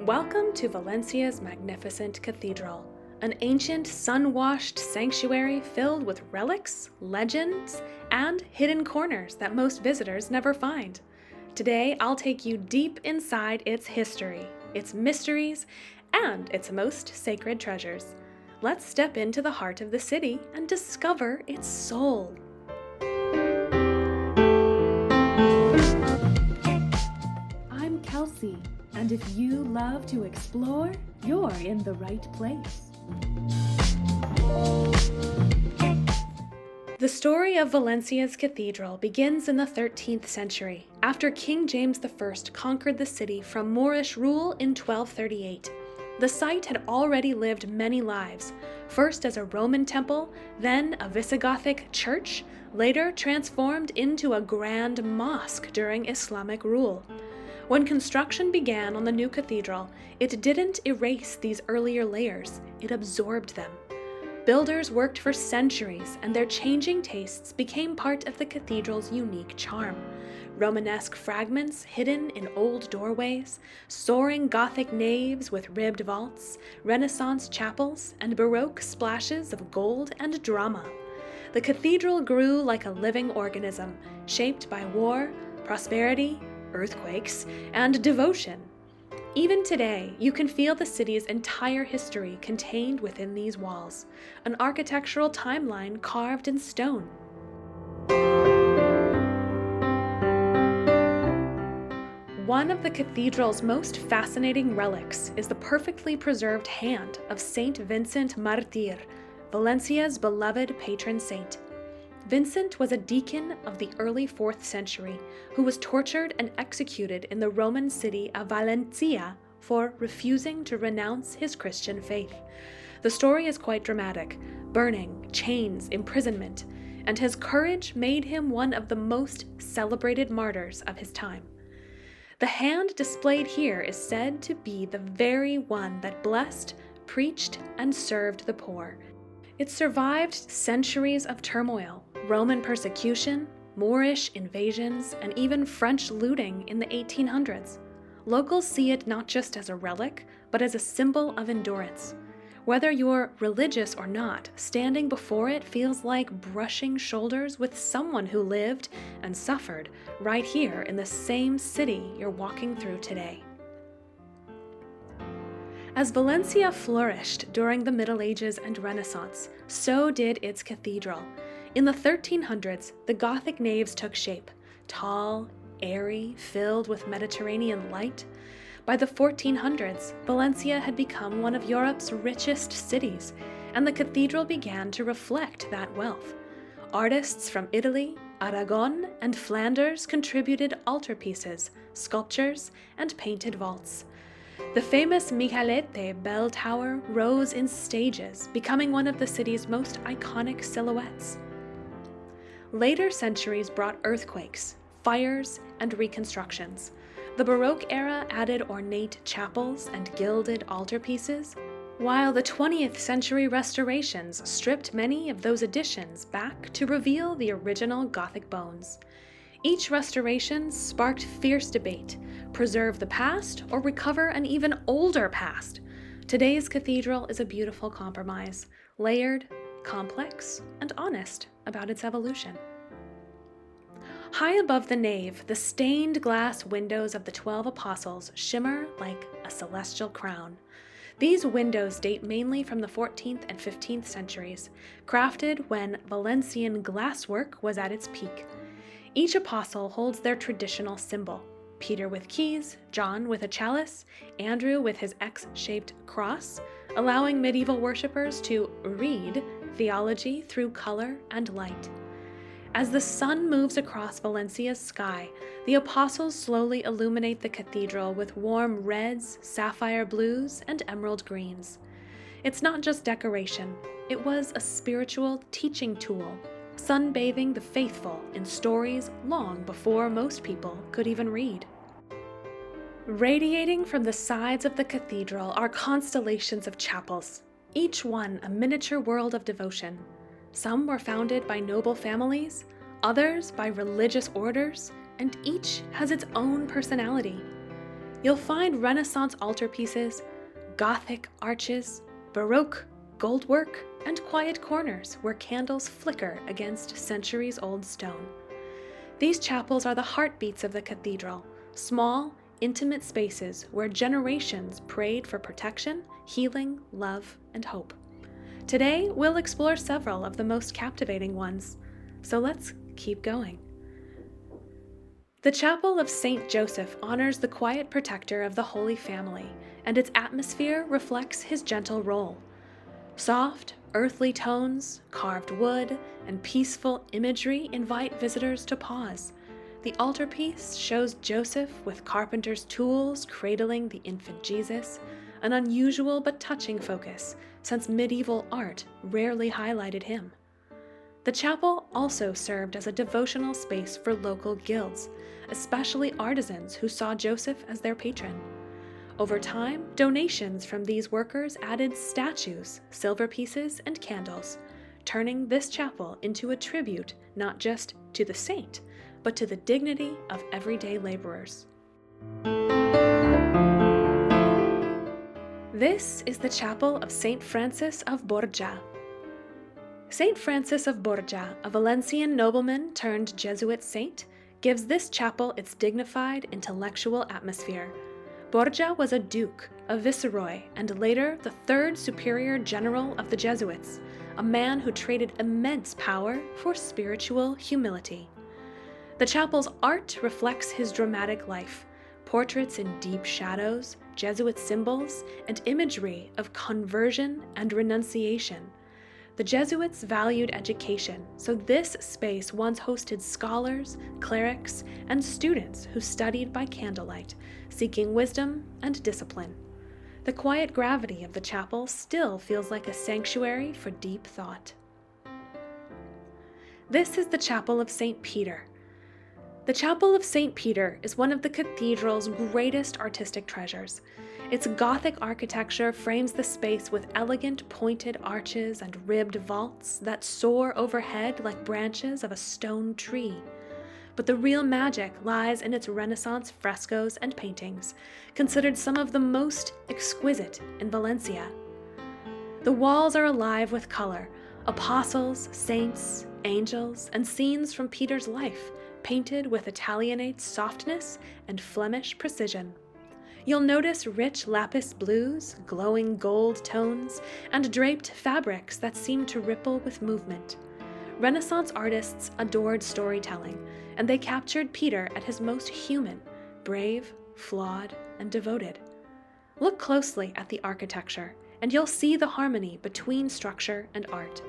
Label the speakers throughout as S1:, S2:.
S1: Welcome to Valencia's magnificent cathedral, an ancient sun-washed sanctuary filled with relics, legends, and hidden corners that most visitors never find. Today, I'll take you deep inside its history, its mysteries, and its most sacred treasures. Let's step into the heart of the city and discover its soul. I'm Kelsey, and if you love to explore, you're in the right place. The story of Valencia's cathedral begins in the 13th century, after King James I conquered the city from Moorish rule in 1238. The site had already lived many lives, first as a Roman temple, then a Visigothic church, later transformed into a grand mosque during Islamic rule. When construction began on the new cathedral, it didn't erase these earlier layers, it absorbed them. Builders worked for centuries, and their changing tastes became part of the cathedral's unique charm. Romanesque fragments hidden in old doorways, soaring Gothic naves with ribbed vaults, Renaissance chapels, and Baroque splashes of gold and drama. The cathedral grew like a living organism, shaped by war, prosperity, earthquakes, and devotion. Even today, you can feel the city's entire history contained within these walls, an architectural timeline carved in stone. One of the cathedral's most fascinating relics is the perfectly preserved hand of Saint Vincent Mártir, Valencia's beloved patron saint. Vincent was a deacon of the early 4th century who was tortured and executed in the Roman city of Valencia for refusing to renounce his Christian faith. The story is quite dramatic: burning, chains, imprisonment, and his courage made him one of the most celebrated martyrs of his time. The hand displayed here is said to be the very one that blessed, preached, and served the poor. It survived centuries of turmoil, Roman persecution, Moorish invasions, and even French looting in the 1800s. Locals see it not just as a relic, but as a symbol of endurance. Whether you're religious or not, standing before it feels like brushing shoulders with someone who lived and suffered right here in the same city you're walking through today. As Valencia flourished during the Middle Ages and Renaissance, so did its cathedral. In the 1300s, the Gothic naves took shape, tall, airy, filled with Mediterranean light. By the 1400s, Valencia had become one of Europe's richest cities, and the cathedral began to reflect that wealth. Artists from Italy, Aragon, and Flanders contributed altarpieces, sculptures, and painted vaults. The famous Michelete bell tower rose in stages, becoming one of the city's most iconic silhouettes. Later centuries brought earthquakes, fires, and reconstructions. The Baroque era added ornate chapels and gilded altarpieces, while the 20th century restorations stripped many of those additions back to reveal the original Gothic bones. Each restoration sparked fierce debate: preserve the past or recover an even older past. Today's cathedral is a beautiful compromise, layered, complex, and honest about its evolution. High above the nave, the stained glass windows of the 12 Apostles shimmer like a celestial crown. These windows date mainly from the 14th and 15th centuries, crafted when Valencian glasswork was at its peak. Each apostle holds their traditional symbol: Peter with keys, John with a chalice, Andrew with his X-shaped cross, allowing medieval worshippers to read theology through color and light. As the sun moves across Valencia's sky, the apostles slowly illuminate the cathedral with warm reds, sapphire blues, and emerald greens. It's not just decoration, it was a spiritual teaching tool, sunbathing the faithful in stories long before most people could even read. Radiating from the sides of the cathedral are constellations of chapels, each one a miniature world of devotion. Some were founded by noble families, others by religious orders, and each has its own personality. You'll find Renaissance altarpieces, Gothic arches, Baroque goldwork, and quiet corners where candles flicker against centuries-old stone. These chapels are the heartbeats of the cathedral, small, intimate spaces where generations prayed for protection, healing, love, and hope. Today, we'll explore several of the most captivating ones, so let's keep going. The Chapel of Saint Joseph honors the quiet protector of the Holy Family, and its atmosphere reflects his gentle role. Soft, earthly tones, carved wood, and peaceful imagery invite visitors to pause. The altarpiece shows Joseph with carpenter's tools cradling the infant Jesus, an unusual but touching focus, since medieval art rarely highlighted him. The chapel also served as a devotional space for local guilds, especially artisans who saw Joseph as their patron. Over time, donations from these workers added statues, silver pieces, and candles, turning this chapel into a tribute not just to the saint, but to the dignity of everyday laborers. This is the Chapel of Saint Francis of Borja. Saint Francis of Borja, a Valencian nobleman turned Jesuit saint, gives this chapel its dignified, intellectual atmosphere. Borja was a duke, a viceroy, and later the third superior general of the Jesuits, a man who traded immense power for spiritual humility. The chapel's art reflects his dramatic life, portraits in deep shadows, Jesuit symbols, and imagery of conversion and renunciation. The Jesuits valued education, so this space once hosted scholars, clerics, and students who studied by candlelight, seeking wisdom and discipline. The quiet gravity of the chapel still feels like a sanctuary for deep thought. This is the Chapel of St. Peter. The Chapel of St. Peter is one of the cathedral's greatest artistic treasures. Its Gothic architecture frames the space with elegant pointed arches and ribbed vaults that soar overhead like branches of a stone tree. But the real magic lies in its Renaissance frescoes and paintings, considered some of the most exquisite in Valencia. The walls are alive with color, apostles, saints, angels, and scenes from Peter's life, painted with Italianate softness and Flemish precision. You'll notice rich lapis blues, glowing gold tones, and draped fabrics that seem to ripple with movement. Renaissance artists adored storytelling, and they captured Peter at his most human, brave, flawed, and devoted. Look closely at the architecture, and you'll see the harmony between structure and art.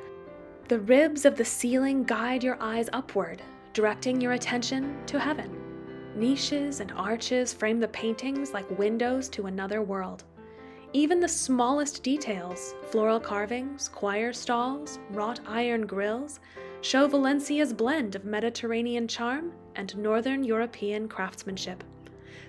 S1: The ribs of the ceiling guide your eyes upward, directing your attention to heaven. Niches and arches frame the paintings like windows to another world. Even the smallest details, floral carvings, choir stalls, wrought iron grills, show Valencia's blend of Mediterranean charm and Northern European craftsmanship.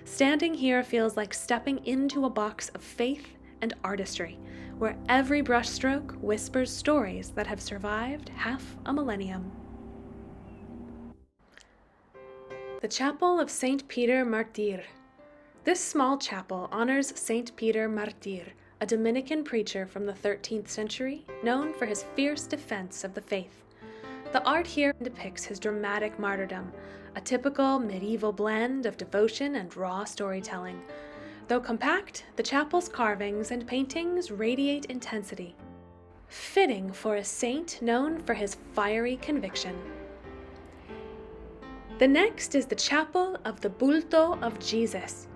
S1: Standing here feels like stepping into a box of faith and artistry, where every brushstroke whispers stories that have survived half a millennium. The Chapel of Saint Peter Mártir. This small chapel honors Saint Peter Mártir, a Dominican preacher from the 13th century, known for his fierce defense of the faith. The art here depicts his dramatic martyrdom, a typical medieval blend of devotion and raw storytelling. Though compact, the chapel's carvings and paintings radiate intensity, fitting for a saint known for his fiery conviction. The next is the Chapel of the Bulto of Jesus,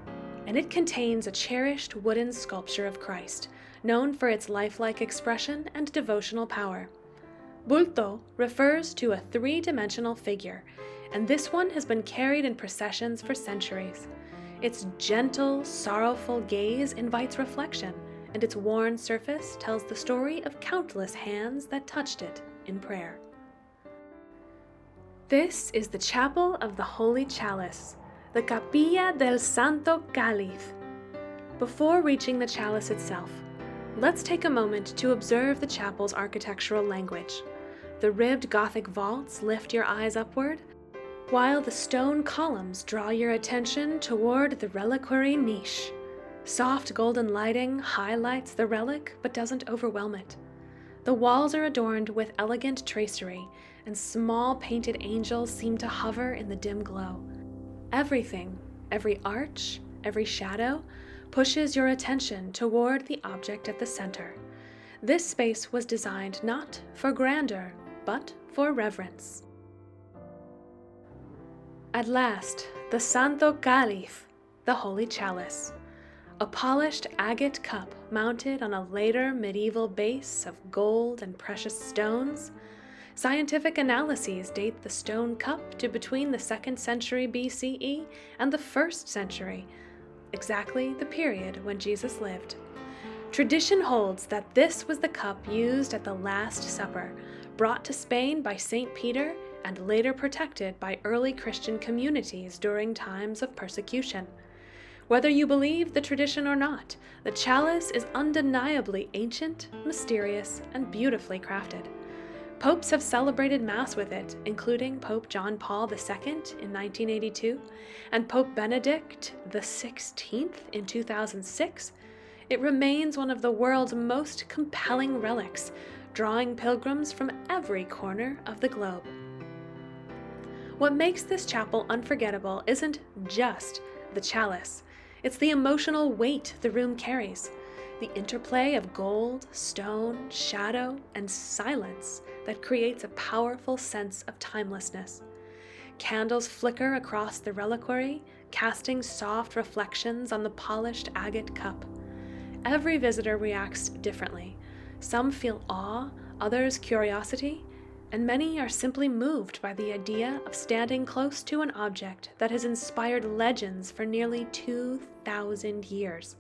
S1: and it contains a cherished wooden sculpture of Christ, known for its lifelike expression and devotional power. Bulto refers to a three-dimensional figure, and this one has been carried in processions for centuries. Its gentle, sorrowful gaze invites reflection, and its worn surface tells the story of countless hands that touched it in prayer. This is the Chapel of the Holy Chalice, the Capilla del Santo Cáliz. Before reaching the chalice itself, let's take a moment to observe the chapel's architectural language. The ribbed Gothic vaults lift your eyes upward, while the stone columns draw your attention toward the reliquary niche. Soft golden lighting highlights the relic but doesn't overwhelm it. The walls are adorned with elegant tracery, and small painted angels seem to hover in the dim glow. Everything, every arch, every shadow, pushes your attention toward the object at the center. This space was designed not for grandeur, but for reverence. At last, the Santo Cáliz, the Holy Chalice. A polished agate cup mounted on a later medieval base of gold and precious stones. Scientific analyses date the stone cup to between the 2nd century BCE and the 1st century, exactly the period when Jesus lived. Tradition holds that this was the cup used at the Last Supper, brought to Spain by St. Peter and later protected by early Christian communities during times of persecution. Whether you believe the tradition or not, the chalice is undeniably ancient, mysterious, and beautifully crafted. Popes have celebrated Mass with it, including Pope John Paul II in 1982 and Pope Benedict XVI in 2006. It remains one of the world's most compelling relics, drawing pilgrims from every corner of the globe. What makes this chapel unforgettable isn't just the chalice. It's the emotional weight the room carries, the interplay of gold, stone, shadow, and silence that creates a powerful sense of timelessness. Candles flicker across the reliquary, casting soft reflections on the polished agate cup. Every visitor reacts differently. Some feel awe, others curiosity, and many are simply moved by the idea of standing close to an object that has inspired legends for nearly 2,000 years.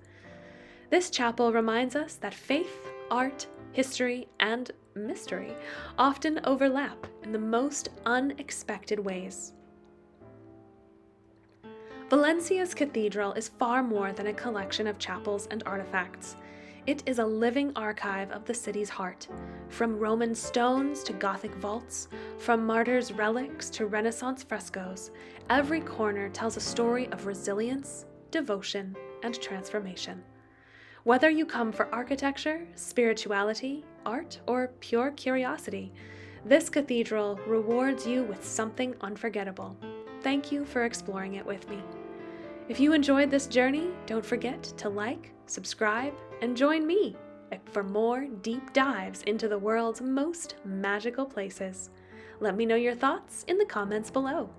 S1: This chapel reminds us that faith, art, history, and mystery often overlap in the most unexpected ways. Valencia's cathedral is far more than a collection of chapels and artifacts. It is a living archive of the city's heart. From Roman stones to Gothic vaults, from martyrs' relics to Renaissance frescoes, every corner tells a story of resilience, devotion, and transformation. Whether you come for architecture, spirituality, art, or pure curiosity, this cathedral rewards you with something unforgettable. Thank you for exploring it with me. If you enjoyed this journey, don't forget to like, subscribe, and join me for more deep dives into the world's most magical places. Let me know your thoughts in the comments below.